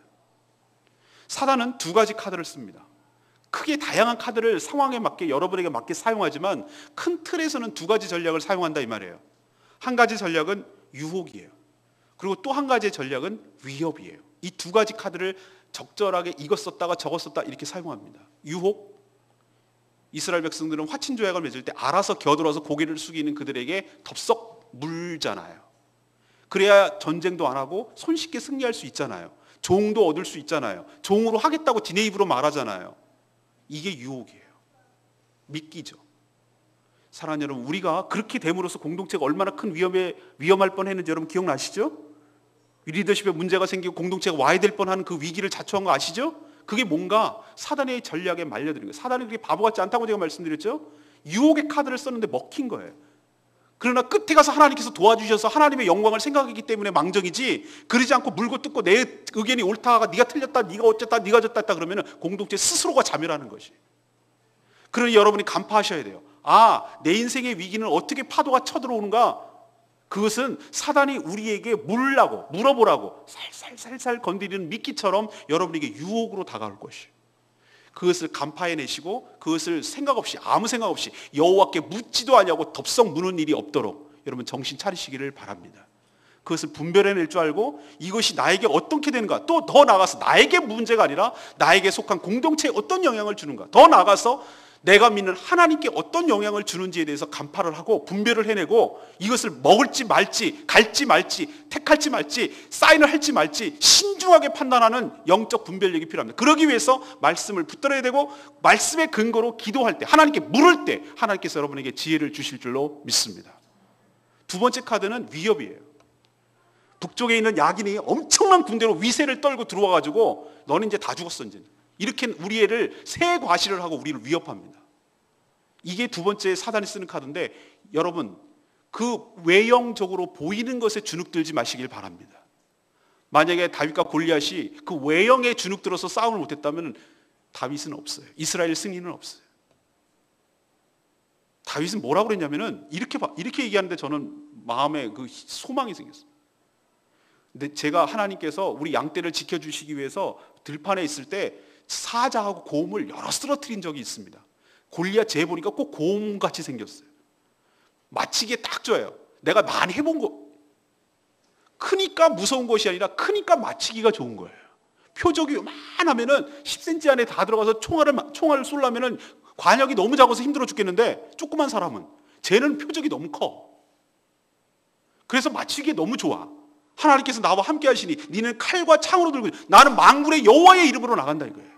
사단은 두 가지 카드를 씁니다. 크게 다양한 카드를 상황에 맞게, 여러분에게 맞게 사용하지만 큰 틀에서는 두 가지 전략을 사용한다 이 말이에요. 한 가지 전략은 유혹이에요. 그리고 또 한 가지의 전략은 위협이에요. 이 두 가지 카드를 적절하게 이것 썼다가 저것 썼다 이렇게 사용합니다. 유혹, 이스라엘 백성들은 화친 조약을 맺을 때 알아서 겨들어서 고개를 숙이는 그들에게 덥석 물잖아요. 그래야 전쟁도 안 하고 손쉽게 승리할 수 있잖아요. 종도 얻을 수 있잖아요. 종으로 하겠다고 지네 입으로 말하잖아요. 이게 유혹이에요. 미끼죠. 사랑하는 여러분, 우리가 그렇게 됨으로써 공동체가 얼마나 큰 위험할 뻔했는지 여러분 기억나시죠? 리더십에 문제가 생기고 공동체가 와야 될 뻔한 그 위기를 자초한 거 아시죠? 그게 뭔가 사단의 전략에 말려드는 거예요. 사단이 그렇게 바보 같지 않다고 제가 말씀드렸죠? 유혹의 카드를 썼는데 먹힌 거예요. 그러나 끝에 가서 하나님께서 도와주셔서 하나님의 영광을 생각했기 때문에 망정이지, 그러지 않고 물고 뜯고 내 의견이 옳다가 네가 틀렸다, 네가 어쨌다, 네가 졌다 그러면 공동체 스스로가 자멸하는 것이. 그러니 여러분이 간파하셔야 돼요. 내 인생의 위기는 어떻게 파도가 쳐들어오는가? 그것은 사단이 우리에게 물어보라고 살살 건드리는 미끼처럼 여러분에게 유혹으로 다가올 것이에요. 그것을 간파해내시고 그것을 아무 생각 없이 여호와께 묻지도 않냐고 덥석 무는 일이 없도록 여러분 정신 차리시기를 바랍니다. 그것을 분별해낼 줄 알고 이것이 나에게 어떻게 되는가, 또 더 나아가서 나에게 문제가 아니라 나에게 속한 공동체에 어떤 영향을 주는가, 더 나아가서 내가 믿는 하나님께 어떤 영향을 주는지에 대해서 간파를 하고 분별을 해내고, 이것을 먹을지 말지, 갈지 말지, 택할지 말지, 사인을 할지 말지 신중하게 판단하는 영적 분별력이 필요합니다. 그러기 위해서 말씀을 붙들어야 되고, 말씀의 근거로 기도할 때, 하나님께 물을 때 하나님께서 여러분에게 지혜를 주실 줄로 믿습니다. 두 번째 카드는 위협이에요. 북쪽에 있는 야긴이 엄청난 군대로 위세를 떨고 들어와가지고 너는 이제 다 죽었어 이제, 이렇게 우리 애를 새 과시를 하고 우리를 위협합니다. 이게 두 번째 사단이 쓰는 카드인데, 여러분 그 외형적으로 보이는 것에 주눅들지 마시길 바랍니다. 만약에 다윗과 골리앗이 그 외형에 주눅들어서 싸움을 못했다면 다윗은 없어요. 이스라엘 승리는 없어요. 다윗은 뭐라고 그랬냐면은 이렇게 얘기하는데 저는 마음에 그 소망이 생겼어요. 근데 제가 하나님께서 우리 양떼를 지켜주시기 위해서 들판에 있을 때 사자하고 곰을 여러 쓰러뜨린 적이 있습니다. 골리앗 재 보니까 꼭 곰같이 생겼어요. 맞히기에 딱 좋아요. 내가 많이 해본 거. 크니까 무서운 것이 아니라 크니까 맞히기가 좋은 거예요. 표적이 요만하면은 10cm 안에 다 들어가서 총알을 쏠려면은 관역이 너무 작아서 힘들어 죽겠는데, 조그만 사람은 쟤는 표적이 너무 커. 그래서 맞히기에 너무 좋아. 하나님께서 나와 함께 하시니 니는 칼과 창으로 들고, 나는 만군의 여호와의 이름으로 나간다 이거예요.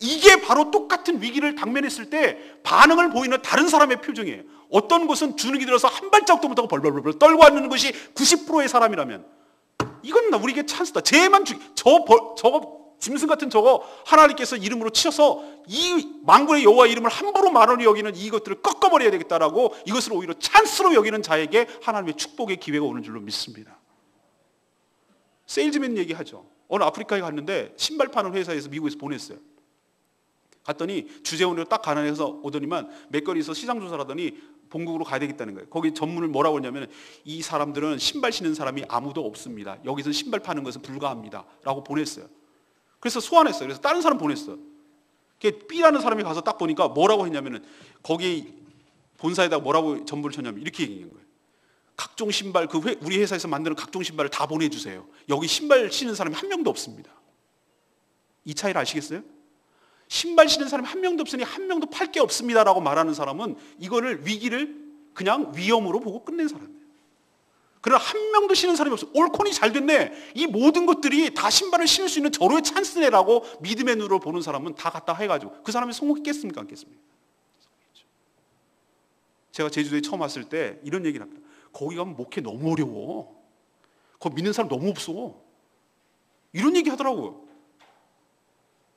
이게 바로 똑같은 위기를 당면했을 때 반응을 보이는 다른 사람의 표정이에요. 어떤 곳은 주눅이 들어서 한 발짝도 못하고 벌벌벌 떨고 앉는 것이 90%의 사람이라면, 이건 우리에게 찬스다. 쟤만 저거 짐승 같은 저거 하나님께서 이름으로 치셔서 이 만군의 여호와 이름을 함부로 만원히 여기는 이것들을 꺾어버려야 되겠다라고, 이것을 오히려 찬스로 여기는 자에게 하나님의 축복의 기회가 오는 줄로 믿습니다. 세일즈맨 얘기하죠. 어느 아프리카에 갔는데 신발 파는 회사에서 미국에서 보냈어요. 갔더니 주재원으로 딱 가난해서 오더니만 맥거리에서 시장 조사를 하더니 본국으로 가야 되겠다는 거예요. 거기 전문을 뭐라고 했냐면, 이 사람들은 신발 신는 사람이 아무도 없습니다. 여기서 신발 파는 것은 불가합니다 라고 보냈어요. 그래서 소환했어요. 그래서 다른 사람 보냈어요. B라는 사람이 가서 딱 보니까 뭐라고 했냐면은, 거기 본사에다가 뭐라고 전부를 쳤냐면 이렇게 얘기한 거예요. 각종 신발, 우리 회사에서 만드는 각종 신발을 다 보내주세요. 여기 신발 신는 사람이 한 명도 없습니다. 이 차이를 아시겠어요? 신발 신는 사람이 한 명도 없으니 한 명도 팔 게 없습니다라고 말하는 사람은 이거를 위기를 그냥 위험으로 보고 끝낸 사람이에요. 그러나 한 명도 신는 사람이 없어. 올콘이 잘 됐네. 이 모든 것들이 다 신발을 신을 수 있는 절호의 찬스네라고 믿음의 눈으로 보는 사람은 다 갖다 해가지고 그 사람이 성공했겠습니까? 안 겠습니까? 제가 제주도에 처음 왔을 때 이런 얘기를 합니다. 거기 가면 목회 너무 어려워. 거기 믿는 사람 너무 없어. 이런 얘기 하더라고요.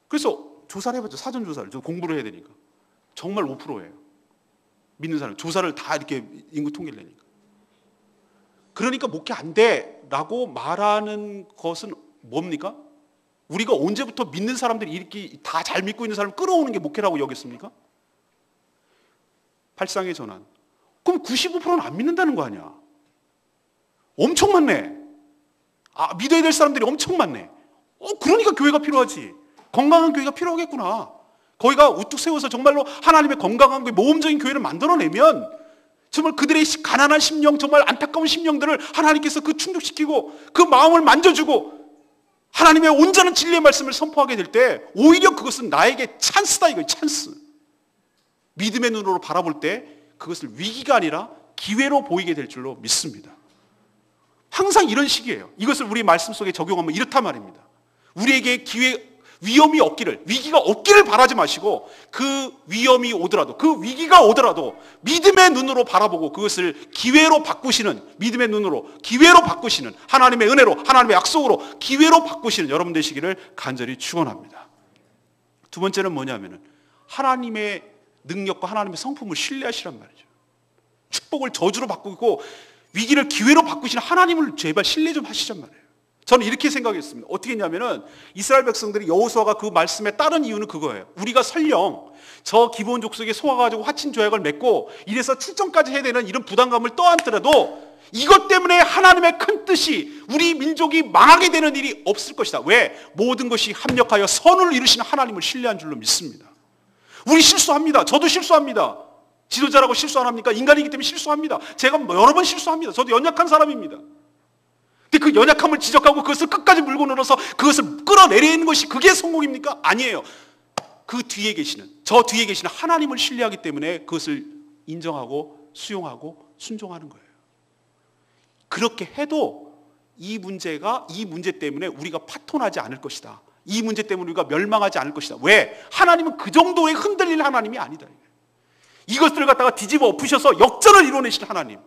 그래서 조사를 해봤죠. 사전 조사를. 저 공부를 해야 되니까. 정말 5%예요. 믿는 사람. 조사를 다 이렇게 인구 통계를 내니까. 그러니까 목회 안 돼라고 말하는 것은 뭡니까? 우리가 언제부터 믿는 사람들이 이렇게 다 잘 믿고 있는 사람을 끌어오는 게 목회라고 여겼습니까? 발상의 전환. 그럼 95%는 안 믿는다는 거 아니야. 엄청 많네. 믿어야 될 사람들이 엄청 많네. 그러니까 교회가 필요하지. 건강한 교회가 필요하겠구나. 거기가 우뚝 세워서 정말로 하나님의 건강한 교회, 모험적인 교회를 만들어내면 정말 그들의 가난한 심령, 정말 안타까운 심령들을 하나님께서 그 충족시키고 그 마음을 만져주고 하나님의 온전한 진리의 말씀을 선포하게 될 때 오히려 그것은 나에게 찬스다, 이거예요. 찬스. 믿음의 눈으로 바라볼 때 그것을 위기가 아니라 기회로 보이게 될 줄로 믿습니다. 항상 이런 식이에요. 이것을 우리 말씀 속에 적용하면 이렇단 말입니다. 우리에게 위험이 없기를, 위기가 없기를 바라지 마시고 그 위험이 오더라도, 그 위기가 오더라도 믿음의 눈으로 바라보고 그것을 기회로 바꾸시는, 믿음의 눈으로 기회로 바꾸시는, 하나님의 은혜로, 하나님의 약속으로 기회로 바꾸시는 여러분 되시기를 간절히 축원합니다. 두 번째는 뭐냐면은 하나님의 능력과 하나님의 성품을 신뢰하시란 말이죠. 축복을 저주로 바꾸고 위기를 기회로 바꾸시는 하나님을 제발 신뢰 좀 하시란 말이에요. 저는 이렇게 생각했습니다. 어떻게 했냐면은 이스라엘 백성들이 여호수아가 그 말씀에 따른 이유는 그거예요. 우리가 설령 저 기브온 족속에 속아가지고 화친 조약을 맺고 이래서 출정까지 해야 되는 이런 부담감을 떠안더라도 이것 때문에 하나님의 큰 뜻이 우리 민족이 망하게 되는 일이 없을 것이다. 왜? 모든 것이 합력하여 선을 이루시는 하나님을 신뢰한 줄로 믿습니다. 우리 실수합니다. 저도 실수합니다. 지도자라고 실수 안 합니까? 인간이기 때문에 실수합니다. 제가 여러 번 실수합니다. 저도 연약한 사람입니다. 근데 그 연약함을 지적하고 그것을 끝까지 물고 늘어서 그것을 끌어내리는 것이 그게 성공입니까? 아니에요. 그 뒤에 계시는, 저 뒤에 계시는 하나님을 신뢰하기 때문에 그것을 인정하고 수용하고 순종하는 거예요. 그렇게 해도 이 문제 때문에 우리가 파토나지 않을 것이다. 이 문제 때문에 우리가 멸망하지 않을 것이다. 왜? 하나님은 그 정도의 흔들릴 하나님이 아니다. 이것들을 갖다가 뒤집어 엎으셔서 역전을 이뤄내실 하나님.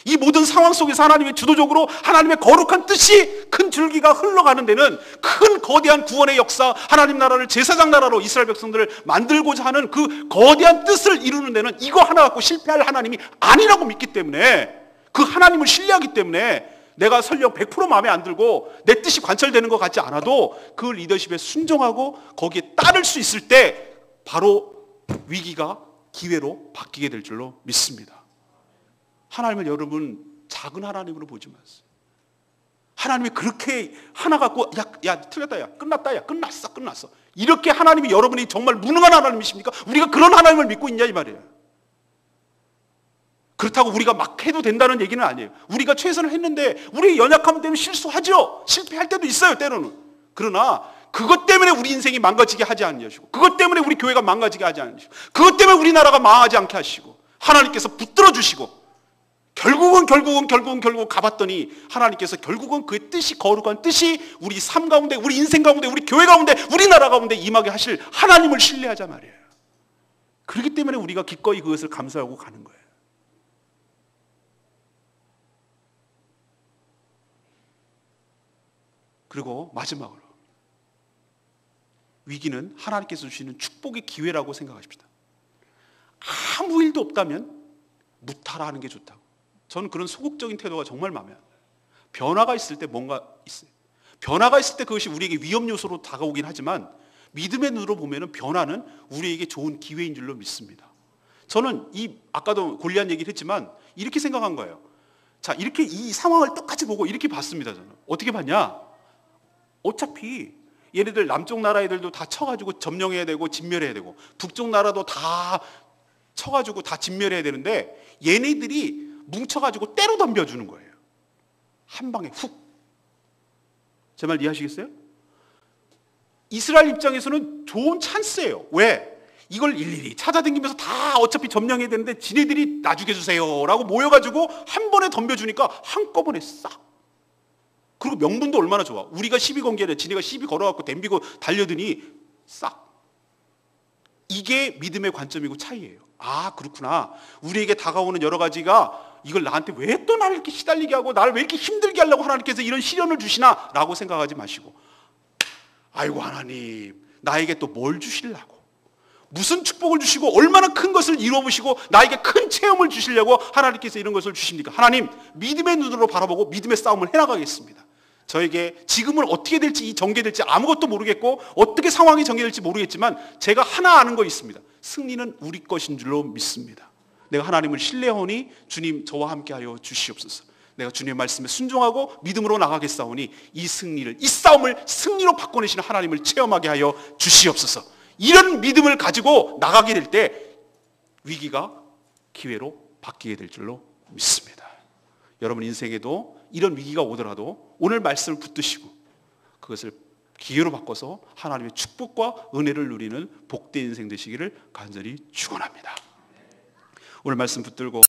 이 모든 상황 속에서 하나님의 주도적으로 하나님의 거룩한 뜻이 큰 줄기가 흘러가는 데는 큰 거대한 구원의 역사, 하나님 나라를 제사장 나라로 이스라엘 백성들을 만들고자 하는 그 거대한 뜻을 이루는 데는 이거 하나 갖고 실패할 하나님이 아니라고 믿기 때문에, 그 하나님을 신뢰하기 때문에 내가 설령 100% 마음에 안 들고 내 뜻이 관철되는 것 같지 않아도 그 리더십에 순종하고 거기에 따를 수 있을 때 바로 위기가 기회로 바뀌게 될 줄로 믿습니다. 하나님을 여러분 작은 하나님으로 보지 마세요. 하나님이 그렇게 하나 갖고 야 틀렸다, 야 끝났다, 야 끝났어 이렇게 하나님이 여러분이 정말 무능한 하나님이십니까? 우리가 그런 하나님을 믿고 있냐 이 말이에요. 그렇다고 우리가 막 해도 된다는 얘기는 아니에요. 우리가 최선을 했는데 우리 연약함 때문에 실수하죠. 실패할 때도 있어요, 때로는. 그러나 그것 때문에 우리 인생이 망가지게 하지 않으시고, 그것 때문에 우리 교회가 망가지게 하지 않으시고, 그것 때문에 우리나라가 망하지 않게 하시고, 하나님께서 붙들어 주시고, 결국은 가봤더니 하나님께서 결국은 그의 뜻이, 거룩한 뜻이 우리 삶 가운데, 우리 인생 가운데, 우리 교회 가운데, 우리나라 가운데 임하게 하실 하나님을 신뢰하자 말이에요. 그렇기 때문에 우리가 기꺼이 그것을 감사하고 가는 거예요. 그리고 마지막으로 위기는 하나님께서 주시는 축복의 기회라고 생각하십시다. 아무 일도 없다면 무탈하는 게 좋다고. 저는 그런 소극적인 태도가 정말 마음에 안 들어요. 변화가 있을 때 뭔가 있어요. 변화가 있을 때 그것이 우리에게 위험 요소로 다가오긴 하지만 믿음의 눈으로 보면 변화는 우리에게 좋은 기회인 줄로 믿습니다. 저는 아까도 골리앗 얘기를 했지만 이렇게 생각한 거예요. 자, 이렇게 이 상황을 똑같이 보고 이렇게 봤습니다. 저는 어떻게 봤냐? 어차피 얘네들 남쪽 나라 애들도 다 쳐가지고 점령해야 되고 진멸해야 되고, 북쪽 나라도 다 쳐가지고 다 진멸해야 되는데 얘네들이 뭉쳐가지고 때로 덤벼주는 거예요. 한 방에 훅. 제 말 이해하시겠어요? 이스라엘 입장에서는 좋은 찬스예요. 왜? 이걸 일일이 찾아다니면서 다 어차피 점령해야 되는데 지네들이 놔주게 해주세요 라고 모여가지고 한 번에 덤벼주니까 한꺼번에 싹. 그리고 명분도 얼마나 좋아. 우리가 시비 건 게 아니라 지네가 시비 걸어갖고 덤비고 달려드니 싹. 이게 믿음의 관점이고 차이예요. 아, 그렇구나. 우리에게 다가오는 여러 가지가 이걸 나한테 왜 또 나를 이렇게 시달리게 하고 나를 왜 이렇게 힘들게 하려고 하나님께서 이런 시련을 주시나 라고 생각하지 마시고, 아이고 하나님 나에게 또 뭘 주시려고, 무슨 축복을 주시고 얼마나 큰 것을 이루어보시고 나에게 큰 체험을 주시려고 하나님께서 이런 것을 주십니까? 하나님, 믿음의 눈으로 바라보고 믿음의 싸움을 해나가겠습니다. 저에게 지금은 어떻게 될지, 전개될지 아무것도 모르겠고 어떻게 상황이 전개될지 모르겠지만 제가 하나 아는 거 있습니다. 승리는 우리 것인 줄로 믿습니다. 내가 하나님을 신뢰하오니 주님 저와 함께하여 주시옵소서. 내가 주님의 말씀에 순종하고 믿음으로 나가겠사오니 이 승리를, 이 싸움을 승리로 바꿔내시는 하나님을 체험하게 하여 주시옵소서. 이런 믿음을 가지고 나가게 될 때 위기가 기회로 바뀌게 될 줄로 믿습니다. 여러분 인생에도 이런 위기가 오더라도 오늘 말씀을 붙드시고 그것을 기회로 바꿔서 하나님의 축복과 은혜를 누리는 복된 인생 되시기를 간절히 축원합니다. 오늘 말씀 붙들고